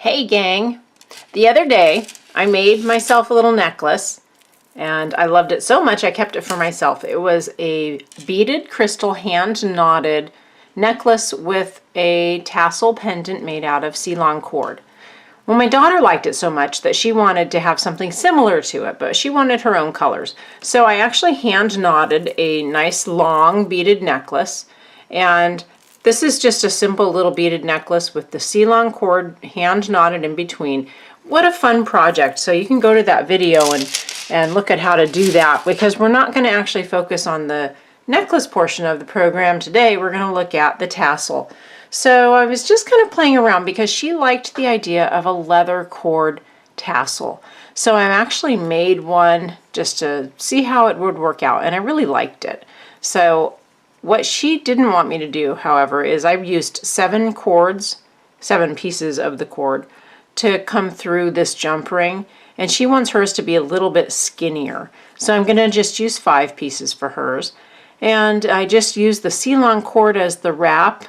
Hey gang! The other day I made myself a little necklace and I loved it so much I kept it for myself. It was a beaded crystal hand knotted necklace with a tassel pendant made out of c-lon cord. Well, my daughter liked it so much that she wanted to have something similar to it, but she wanted her own colors. So I actually hand knotted a nice long beaded necklace, and this is just a simple little beaded necklace with the c-lon cord hand knotted in between. What a fun project. So you can go to that video and look at how to do that, because we're not going to actually focus on the necklace portion of the program today. We're going to look at the tassel. So I was just kind of playing around because she liked the idea of a leather cord tassel. So I actually made one just to see how it would work out, and I really liked it. So what she didn't want me to do, however, is I've used 7 pieces of the cord to come through this jump ring, and she wants hers to be a little bit skinnier. So I'm going to just use 5 pieces for hers. And I just used the c-lon cord as the wrap.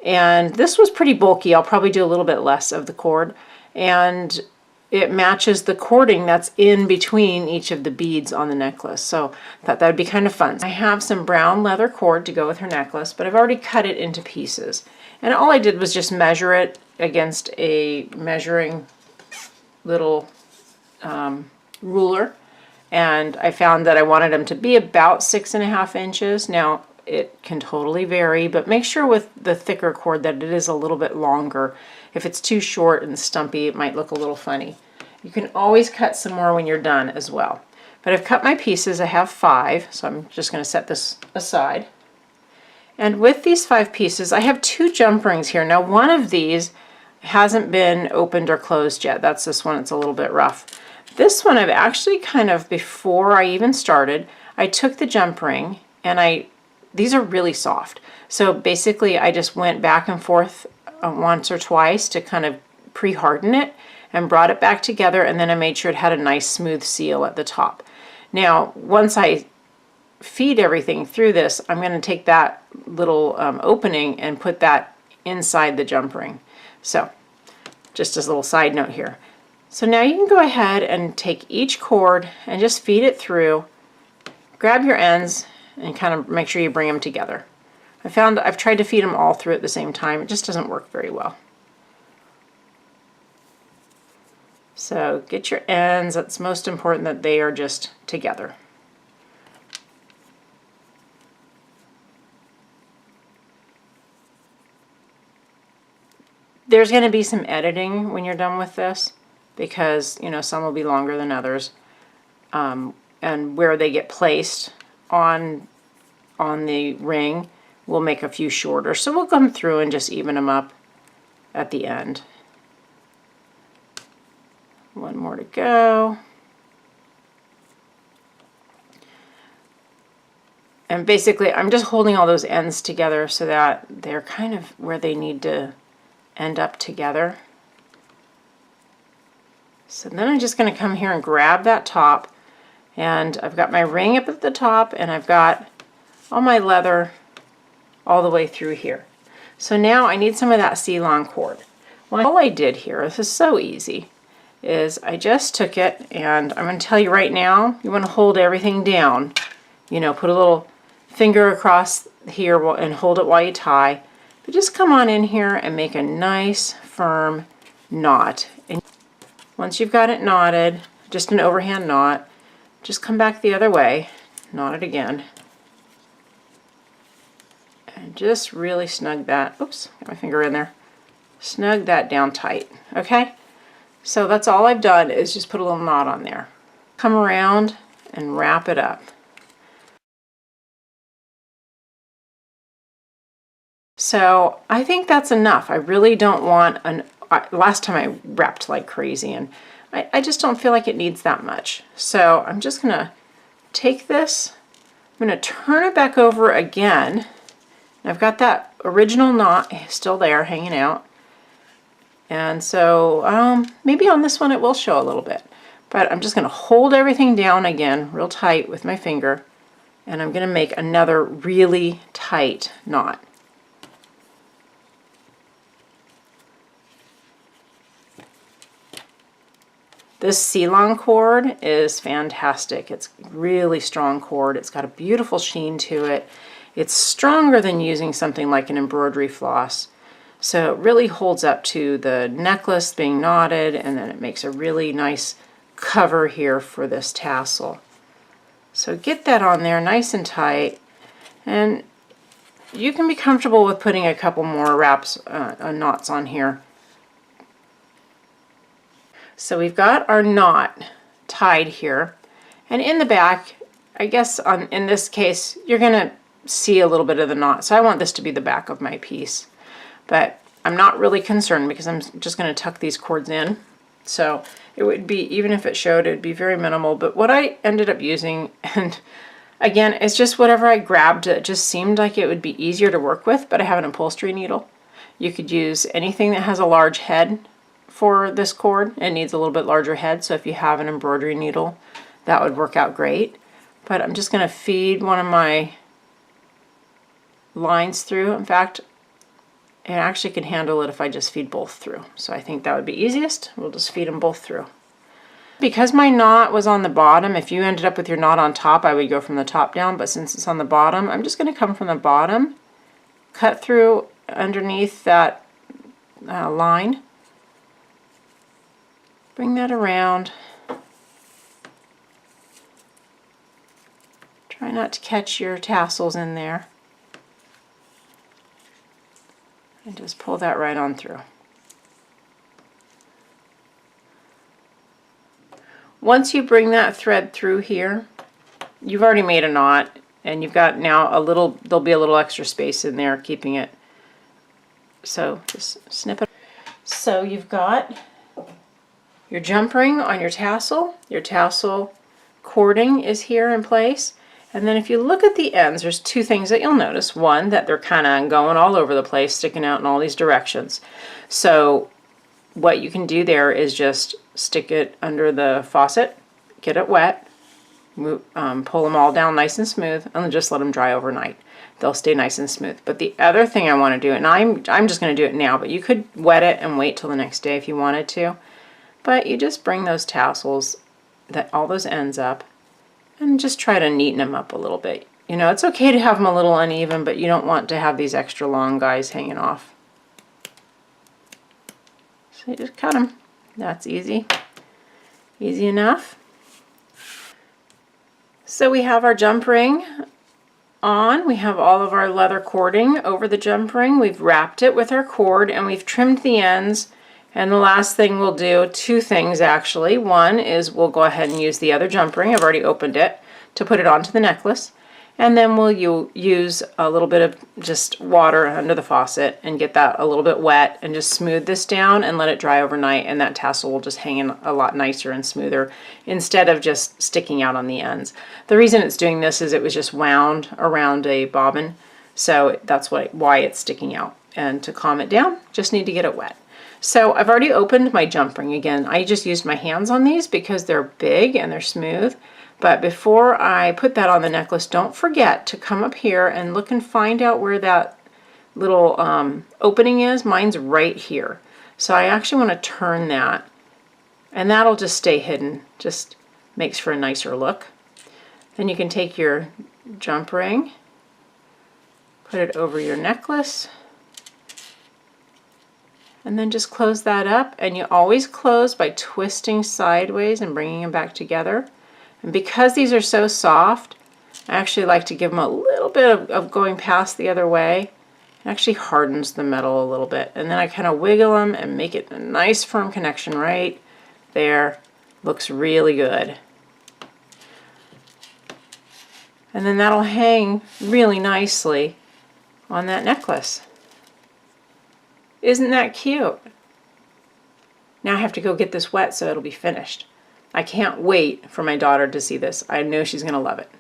And this was pretty bulky. I'll probably do a little bit less of the cord. And it matches the cording that's in between each of the beads on the necklace. So I thought that would be kind of fun. I have some brown leather cord to go with her necklace, but I've already cut it into pieces. And all I did was just measure it against a measuring little ruler. And I found that I wanted them to be about 6.5 inches. Now, it can totally vary, but make sure with the thicker cord that it is a little bit longer. If it's too short and stumpy, it might look a little funny. You can always cut some more when you're done as well. But I've cut my pieces. I have 5, so I'm just going to set this aside. And with these 5 pieces, I have 2 jump rings here. Now, one of these hasn't been opened or closed yet. That's this one. It's a little bit rough. This one I've actually kind of, before I even started, I took the jump ring and these are really soft. So basically I just went back and forth once or twice to kind of pre-harden it and brought it back together, and then I made sure it had a nice smooth seal at the top. Now, once I feed everything through this, I'm going to take that little opening and put that inside the jump ring. So just as a little side note here. So now you can go ahead and take each cord and just feed it through, grab your ends, and kind of make sure you bring them together. I found I've tried to feed them all through at the same time. It just doesn't work very well. So get your ends. It's most important that they are just together. There's going to be some editing when you're done with this, because some will be longer than others, and where they get placed on the ring we'll make a few shorter. So we'll come through and just even them up at the end. One more to go. And basically I'm just holding all those ends together so that they're kind of where they need to end up together. So then I'm just going to come here and grab that top, and I've got my ring up at the top, and I've got all my leather all the way through here. So now I need some of that c-lon cord. Well, all I did here, this is so easy, is I just took it, and I'm going to tell you right now, you want to hold everything down. Put a little finger across here and hold it while you tie. But just come on in here and make a nice firm knot. And once you've got it knotted, just an overhand knot, just come back the other way, knot it again, and just really snug that. Oops, got my finger in there. Snug that down tight, okay? So that's all I've done, is just put a little knot on there. Come around and wrap it up. So I think that's enough. I really don't want last time I wrapped like crazy, and I just don't feel like it needs that much. So I'm just going to take this, I'm going to turn it back over again. I've got that original knot still there hanging out. And so maybe on this one it will show a little bit. But I'm just going to hold everything down again real tight with my finger, and I'm going to make another really tight knot. This c-lon cord is fantastic. It's really strong cord. It's got a beautiful sheen to it. It's stronger than using something like an embroidery floss. So it really holds up to the necklace being knotted, and then it makes a really nice cover here for this tassel. So get that on there nice and tight, and you can be comfortable with putting a couple more wraps, knots on here. So we've got our knot tied here, and in the back, I guess in this case, you're going to see a little bit of the knot. So I want this to be the back of my piece, but I'm not really concerned because I'm just going to tuck these cords in. So it would be, even if it showed, it would be very minimal. But what I ended up using, and again, it's just whatever I grabbed. It just seemed like it would be easier to work with, but I have an upholstery needle. You could use anything that has a large head for this cord. It needs a little bit larger head, so if you have an embroidery needle, that would work out great. But I'm just going to feed one of my lines through. In fact, it actually can handle it if I just feed both through. So I think that would be easiest. We'll just feed them both through. Because my knot was on the bottom, if you ended up with your knot on top, I would go from the top down, but since it's on the bottom, I'm just going to come from the bottom, cut through underneath that line, bring that around. Try not to catch your tassels in there. And just pull that right on through. Once you bring that thread through here, you've already made a knot, and you've got now a little, there'll be a little extra space in there keeping it. So just snip it. So you've got your jump ring on your tassel cording is here in place. And then if you look at the ends, there's two things that you'll notice. One, that they're kind of going all over the place, sticking out in all these directions. So what you can do there is just stick it under the faucet, get it wet, pull them all down nice and smooth, and then just let them dry overnight. They'll stay nice and smooth. But the other thing I want to do, and I'm just going to do it now, but you could wet it and wait till the next day if you wanted to. But you just bring those tassels, all those ends up, and just try to neaten them up a little bit. You know, it's okay to have them a little uneven, but you don't want to have these extra long guys hanging off. So you just cut them. That's easy. Easy enough. So we have our jump ring on. We have all of our leather cording over the jump ring. We've wrapped it with our cord, and we've trimmed the ends. And the last thing we'll do, two things actually. One is we'll go ahead and use the other jump ring, I've already opened it, to put it onto the necklace. And then we'll use a little bit of just water under the faucet and get that a little bit wet and just smooth this down and let it dry overnight, and that tassel will just hang in a lot nicer and smoother instead of just sticking out on the ends. The reason it's doing this is it was just wound around a bobbin, so that's why it's sticking out. And to calm it down, just need to get it wet. So I've already opened my jump ring. Again, I just used my hands on these because they're big and they're smooth. But before I put that on the necklace, don't forget to come up here and look and find out where that little opening is. Mine's right here. So I actually want to turn that, and that'll just stay hidden. Just makes for a nicer look. Then you can take your jump ring, put it over your necklace, and then just close that up. And you always close by twisting sideways and bringing them back together. And because these are so soft, I actually like to give them a little bit of going past the other way. It actually hardens the metal a little bit. And then I kind of wiggle them and make it a nice firm connection right there. Looks really good. And then that'll hang really nicely on that necklace. Isn't that cute? Now I have to go get this wet so it'll be finished. I can't wait for my daughter to see this. I know she's going to love it.